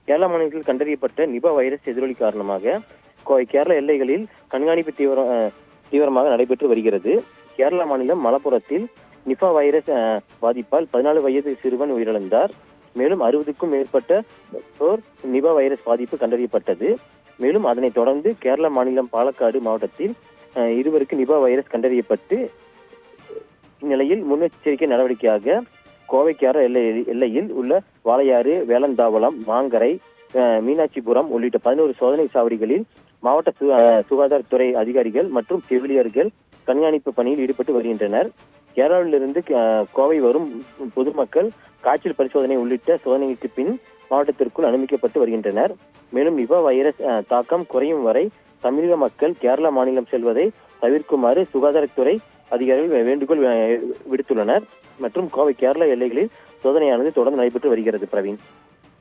கேரளா மாநிலத்தில் கண்டறியப்பட்ட Nipah virus எதிரொலி காரணமாக கேரள எல்லைகளில் கண்காணிப்பு தீவிரமாக நடைபெற்று வருகிறது. கேரளா மாநிலம் மலப்புரத்தில் நிபா வைரஸ் பாதிப்பால் 14 வயது சிறுவன் உயிரிழந்தார். மேலும் 60க்கும் மேற்பட்ட நிபா வைரஸ் பாதிப்பு கண்டறியப்பட்டது. மேலும் அதனைத் தொடர்ந்து கேரள மாநிலம் பாலக்காடு மாவட்டத்தில் இருவருக்கு நிபா வைரஸ் கண்டறியப்பட்டு இந்நிலையில் முன்னெச்சரிக்கை நடவடிக்கையாக கோவை கேரள எல்லையில் உள்ள வாளையாறு, வேலந்தாவளம், மாங்கரை, மீனாட்சிபுரம் உள்ளிட்ட 11 சோதனை சாவடிகளில் மாவட்ட சுகாதாரத்துறை அதிகாரிகள் மற்றும் செவிலியர்கள் கண்காணிப்பு பணியில் ஈடுபட்டு வருகின்றனர். கேரளாவிலிருந்து கோவை வரும் பொதுமக்கள் காய்ச்சல் பரிசோதனை உள்ளிட்ட சோதனைக்கு பின் மாவட்டத்திற்குள் அனுமதிக்கப்பட்டு வருகின்றனர். மேலும் நிபா வைரஸ் தாக்கம் குறையும் வரை தமிழக மக்கள் கேரளா மாநிலம் செல்வதை தவிர்க்குமாறு சுகாதாரத்துறை அதிகாரிகள் வேண்டுகோள் விடுத்துள்ளனர். மற்றும் கோவை கேரளா எல்லைகளில் சோதனையானது தொடர்ந்து நடைபெற்று வருகிறது. பிரவீன்.